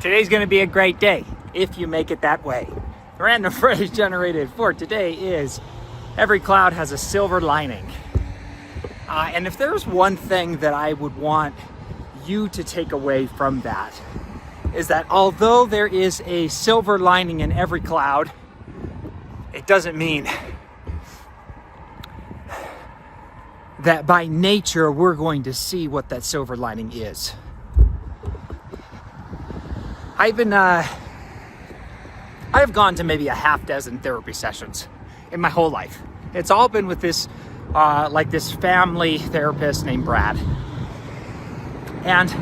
Today's going to be a great day if you make it that way. The random phrase generated for today is, every cloud has a silver lining. And if there's one thing that I would want you to take away from that, is that although there is a silver lining in every cloud, it doesn't mean that by nature we're going to see what that silver lining is. I've gone to maybe a half dozen therapy sessions in my whole life. It's all been with this this family therapist named Brad. And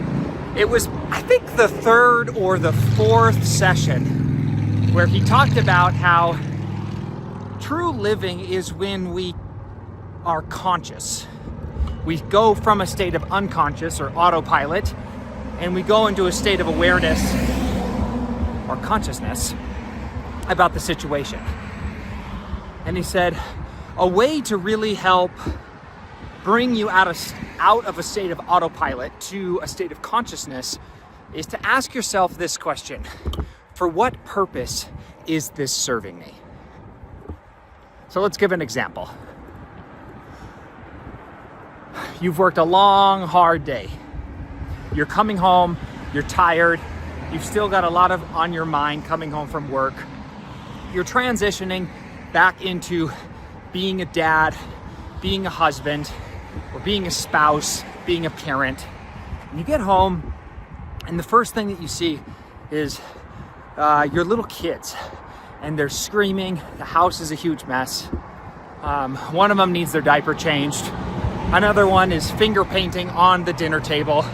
it was, I think, the third or the fourth session where he talked about how true living is when we are conscious. We go from a state of unconscious or autopilot, and we go into a state of awareness or consciousness about the situation. And he said, a way to really help bring you out of a state of autopilot to a state of consciousness is to ask yourself this question: for what purpose is this serving me? So let's give an example. You've worked a long, hard day. You're coming home, you're tired, you've still got a lot on your mind coming home from work. You're transitioning back into being a dad, being a husband, or being a spouse, being a parent. And you get home, and the first thing that you see is your little kids, and they're screaming. The house is a huge mess. One of them needs their diaper changed. Another one is finger painting on the dinner table.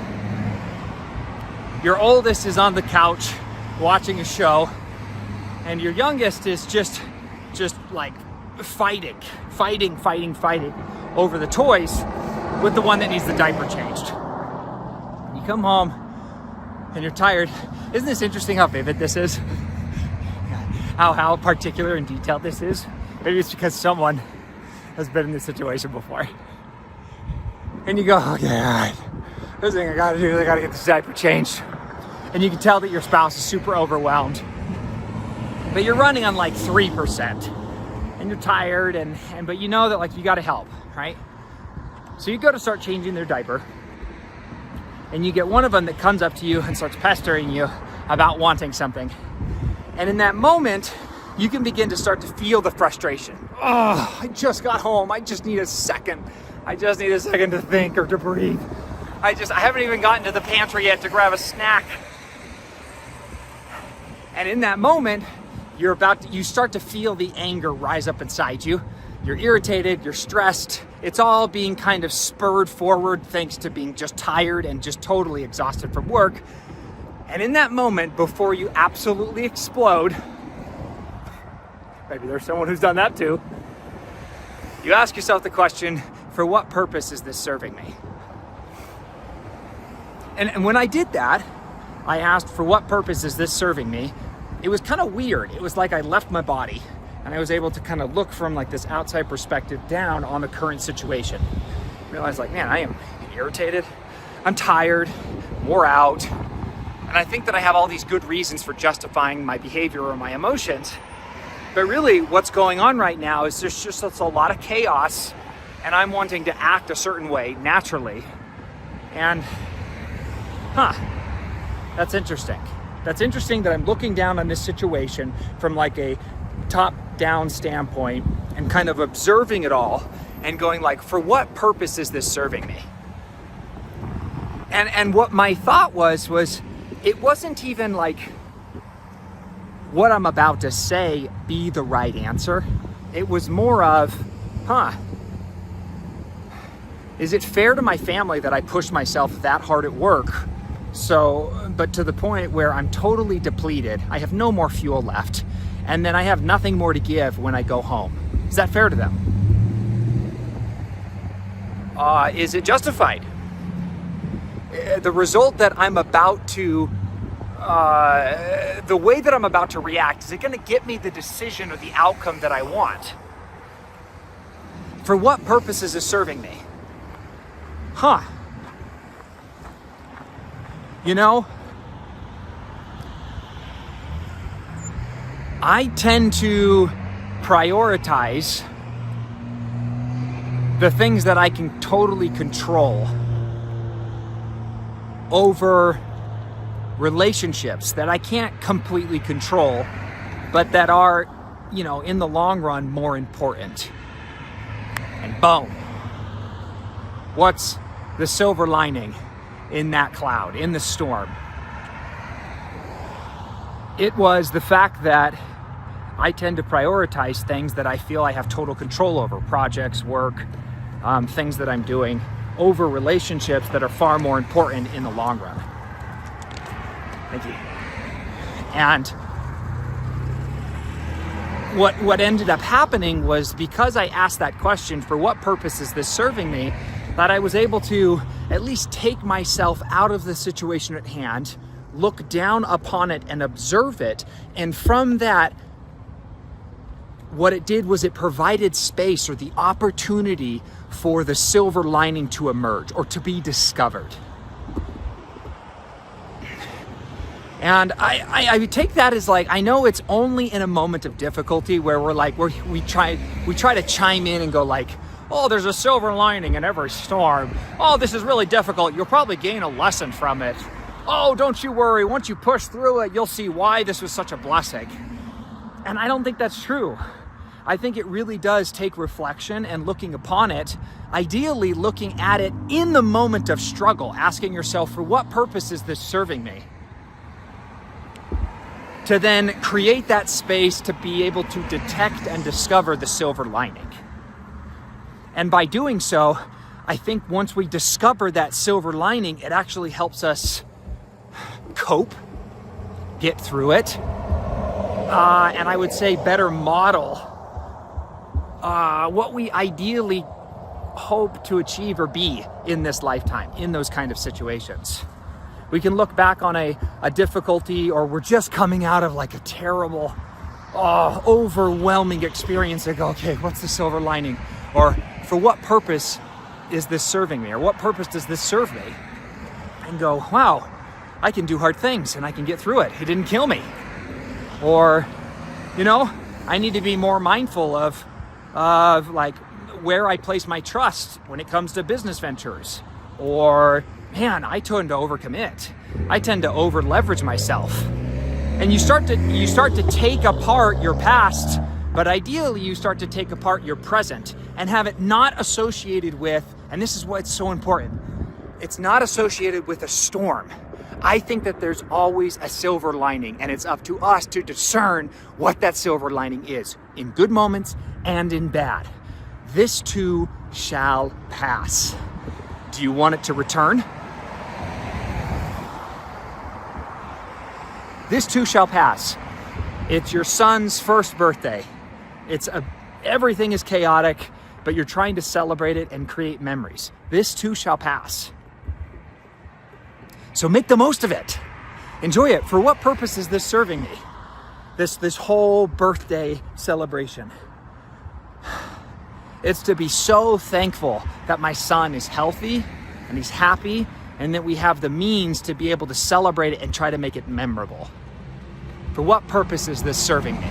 Your oldest is on the couch watching a show, and your youngest is just like fighting over the toys with the one that needs the diaper changed. You come home and you're tired. Isn't this interesting how vivid this is? How particular and detailed this is? Maybe it's because someone has been in this situation before. And you go, okay, all right, first thing I gotta do is I gotta get this diaper changed. And you can tell that your spouse is super overwhelmed, but you're running on like 3%. And you're tired, but you know that like you gotta help, right? So you go to start changing their diaper, and you get one of them that comes up to you and starts pestering you about wanting something. And in that moment, you can begin to start to feel the frustration. Oh, I just got home. I just need a second. I just need a second to think or to breathe. I haven't even gotten to the pantry yet to grab a snack. And in that moment, you start to feel the anger rise up inside you. You're irritated, you're stressed. It's all being kind of spurred forward thanks to being just tired and just totally exhausted from work. And in that moment, before you absolutely explode, maybe there's someone who's done that too, you ask yourself the question, for what purpose is this serving me? And when I did that, I asked, for what purpose is this serving me? It was kind of weird. It was like I left my body and I was able to kind of look from like this outside perspective down on the current situation. I realized like, man, I am irritated. I'm tired, wore out. And I think that I have all these good reasons for justifying my behavior or my emotions. But really what's going on right now is there's just a lot of chaos, and I'm wanting to act a certain way naturally. And, that's interesting. That's interesting that I'm looking down on this situation from like a top-down standpoint and kind of observing it all and going like, for what purpose is this serving me? And what my thought was it wasn't even like what I'm about to say be the right answer. It was more of, is it fair to my family that I push myself that hard at work? But to the point where I'm totally depleted, I have no more fuel left, and then I have nothing more to give when I go home. Is that fair to them? Is it justified? The result that I'm about to, the way that I'm about to react, is it going to get me the decision or the outcome that I want? For what purpose is it serving me? You know, I tend to prioritize the things that I can totally control over relationships that I can't completely control, but that are, in the long run, more important. And boom. What's the silver lining in that cloud, in the storm? It was the fact that I tend to prioritize things that I feel I have total control over, projects, work, things that I'm doing, over relationships that are far more important in the long run. Thank you. And what ended up happening was, because I asked that question, for what purpose is this serving me, that I was able to at least take myself out of the situation at hand, look down upon it and observe it. And from that, what it did was it provided space or the opportunity for the silver lining to emerge or to be discovered. And I take that as like, I know it's only in a moment of difficulty where we try to chime in and go like, oh, there's a silver lining in every storm. Oh, this is really difficult. You'll probably gain a lesson from it. Oh, don't you worry. Once you push through it, you'll see why this was such a blessing. And I don't think that's true. I think it really does take reflection and looking upon it, ideally looking at it in the moment of struggle, asking yourself, for what purpose is this serving me? To then create that space to be able to detect and discover the silver lining. And by doing so, I think once we discover that silver lining, it actually helps us cope, get through it, and I would say better model what we ideally hope to achieve or be in this lifetime, in those kind of situations. We can look back on a difficulty, or we're just coming out of like a terrible, overwhelming experience and go, okay, what's the silver lining? Or for what purpose is this serving me? Or what purpose does this serve me? And go, wow, I can do hard things and I can get through it. It didn't kill me. Or, I need to be more mindful of like where I place my trust when it comes to business ventures. Or, man, I tend to overcommit. I tend to over leverage myself. And you start to take apart your past, but ideally you start to take apart your present and have it not associated with, and this is what's so important, it's not associated with a storm. I think that there's always a silver lining, and it's up to us to discern what that silver lining is, in good moments and in bad. This too shall pass. Do you want it to return? This too shall pass. It's your son's first birthday. Everything is chaotic, but you're trying to celebrate it and create memories. This too shall pass. So make the most of it. Enjoy it. For what purpose is this serving me? This whole birthday celebration. It's to be so thankful that my son is healthy and he's happy, and that we have the means to be able to celebrate it and try to make it memorable. For what purpose is this serving me?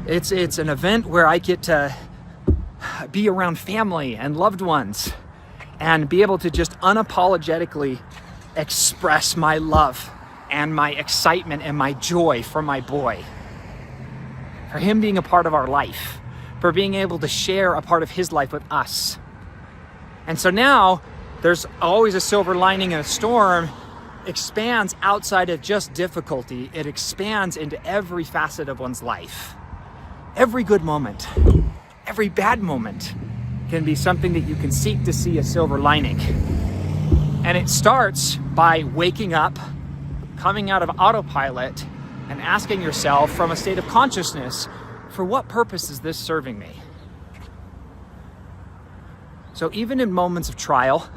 It's an event where I get to be around family and loved ones and be able to just unapologetically express my love and my excitement and my joy for my boy. For him being a part of our life, for being able to share a part of his life with us. And so now there's always a silver lining in a storm. Expands outside of just difficulty. It expands into every facet of one's life. Every good moment, every bad moment can be something that you can seek to see a silver lining. And it starts by waking up, coming out of autopilot, and asking yourself from a state of consciousness, for what purpose is this serving me? So even in moments of trial,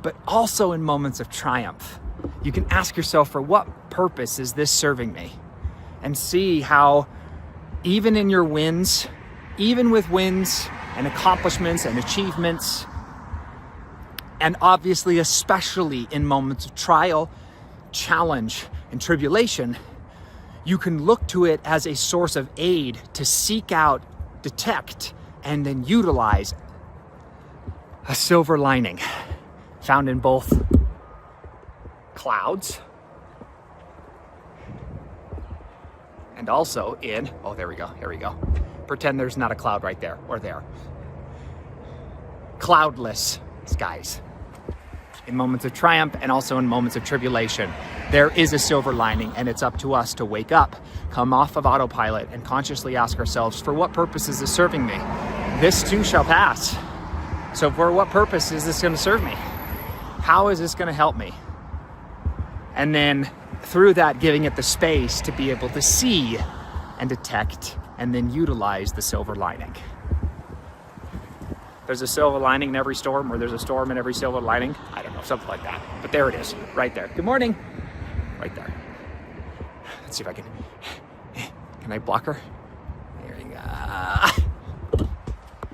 but also in moments of triumph, you can ask yourself, for what purpose is this serving me? And see how even in your wins, even with wins and accomplishments and achievements, and obviously especially in moments of trial, challenge, and tribulation, you can look to it as a source of aid to seek out, detect, and then utilize a silver lining found in both clouds and also in, oh, there we go, here we go. Pretend there's not a cloud right there or there. Cloudless skies. In moments of triumph and also in moments of tribulation, there is a silver lining, and it's up to us to wake up, come off of autopilot, and consciously ask ourselves, for what purpose is this serving me? This too shall pass. So for what purpose is this going to serve me? How is this going to help me? And then through that, giving it the space to be able to see and detect and then utilize the silver lining. There's a silver lining in every storm, or there's a storm in every silver lining. I don't know, something like that. But there it is, right there. Good morning. Right there. Let's see if I can I block her?